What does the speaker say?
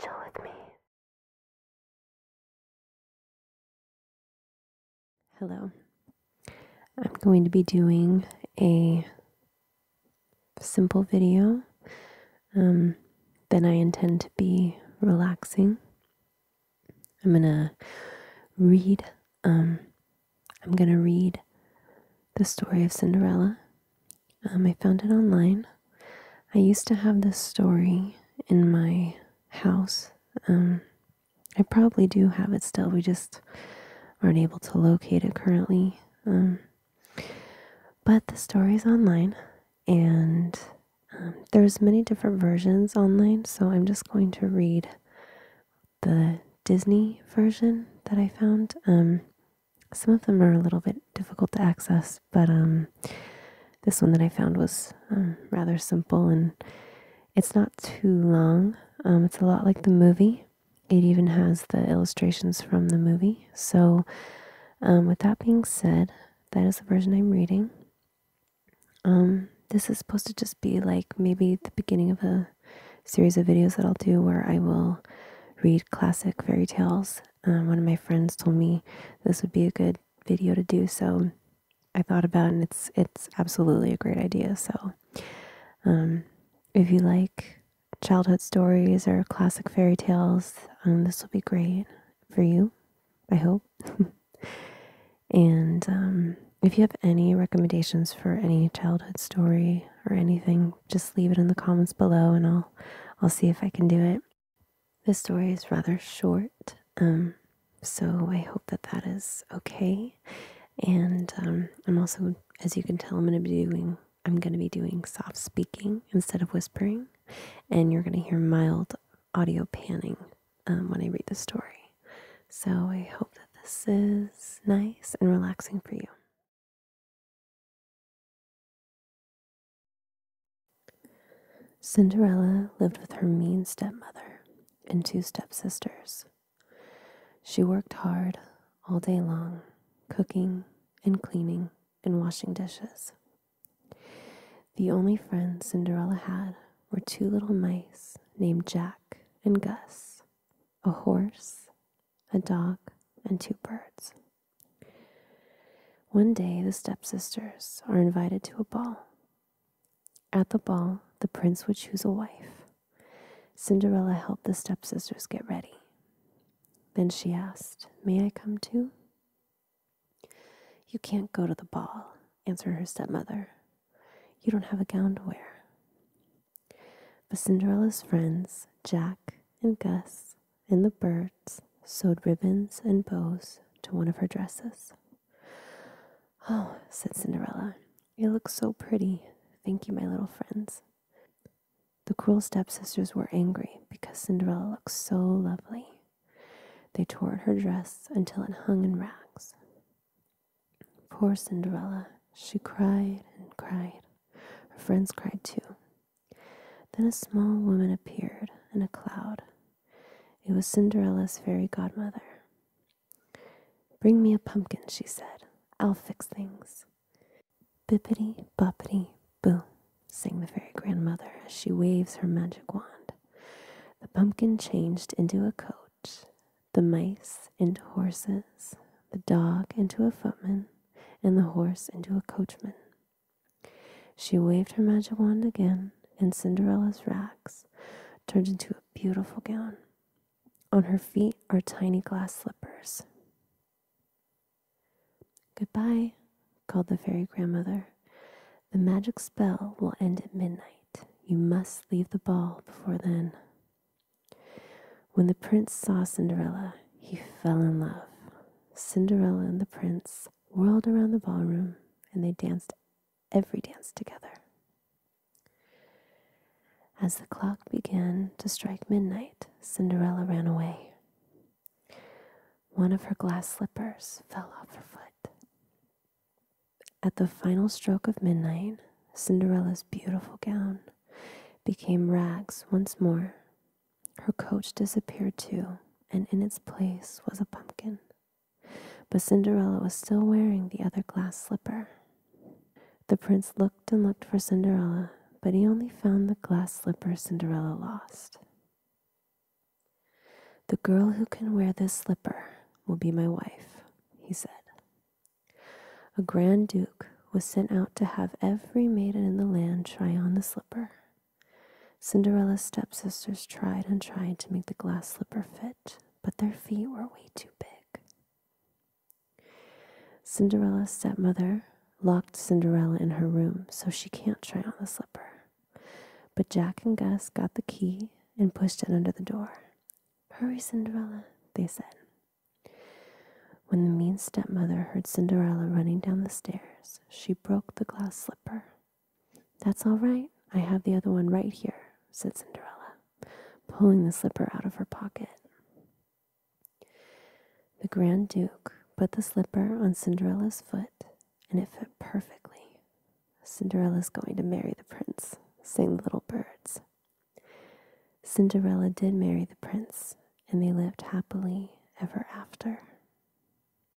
Chill with me. Hello. I'm going to be doing a simple video. Then I intend to be relaxing. I'm gonna read. I'm gonna read the story of Cinderella. I found it online. I used to have this story in my house. I probably do have it still. We just aren't able to locate it currently. But the story's online, and there's many different versions online, so I'm just going to read the Disney version that I found. Some of them are a little bit difficult to access, but this one that I found was rather simple, and it's not too long. It's a lot like the movie. It even has the illustrations from the movie. So with that being said, that is the version I'm reading. This is supposed to just be like maybe the beginning of a series of videos that I'll do where I will read classic fairy tales. One of my friends told me this would be a good video to do, so I thought about it, and it's absolutely a great idea. So if you like childhood stories or classic fairy tales, this will be great for you, I hope. And if you have any recommendations for any childhood story or anything, just leave it in the comments below, and I'll see if I can do it. This story is rather short, so I hope that that is okay. And I'm also, as you can tell, I'm going to be doing soft speaking instead of whispering, and you're going to hear mild audio panning when I read the story. So I hope that this is nice and relaxing for you. Cinderella lived with her mean stepmother and two stepsisters. She worked hard all day long, cooking and cleaning and washing dishes. The only friends Cinderella had were two little mice named Jack and Gus, a horse, a dog, and two birds. One day, the stepsisters are invited to a ball. At the ball, the prince would choose a wife. Cinderella helped the stepsisters get ready. Then she asked, "May I come too?" "You can't go to the ball," answered her stepmother. "You don't have a gown to wear." But Cinderella's friends, Jack and Gus and the birds, sewed ribbons and bows to one of her dresses. "Oh," said Cinderella, "it looks so pretty. Thank you, my little friends." The cruel stepsisters were angry because Cinderella looked so lovely. They tore at her dress until it hung in rags. Poor Cinderella. She cried and cried. Her friends cried too. Then a small woman appeared in a cloud. It was Cinderella's fairy godmother. "Bring me a pumpkin," she said. "I'll fix things." "Bippity boppity boo," sang the fairy grandmother as she waves her magic wand. The pumpkin changed into a coach, the mice into horses, the dog into a footman, and the horse into a coachman. She waved her magic wand again, and Cinderella's rags turned into a beautiful gown. On her feet are tiny glass slippers. "Goodbye," called the fairy grandmother. "The magic spell will end at midnight. You must leave the ball before then." When the prince saw Cinderella, he fell in love. Cinderella and the prince whirled around the ballroom, and they danced every dance together. As the clock began to strike midnight, Cinderella ran away. One of her glass slippers fell off her foot. At the final stroke of midnight, Cinderella's beautiful gown became rags once more. Her coach disappeared too, and in its place was a pumpkin. But Cinderella was still wearing the other glass slipper. The prince looked and looked for Cinderella, but he only found the glass slipper Cinderella lost. "The girl who can wear this slipper will be my wife," he said. A Grand Duke was sent out to have every maiden in the land try on the slipper. Cinderella's stepsisters tried and tried to make the glass slipper fit, but their feet were way too big. Cinderella's stepmother locked Cinderella in her room so she can't try on the slipper. But Jack and Gus got the key and pushed it under the door. "Hurry, Cinderella," they said. When the mean stepmother heard Cinderella running down the stairs, she broke the glass slipper. "That's all right. I have the other one right here," said Cinderella, pulling the slipper out of her pocket. The Grand Duke put the slipper on Cinderella's foot, and it fit perfectly. "Cinderella's going to marry the prince," sang the little birds. Cinderella did marry the prince, and they lived happily ever after.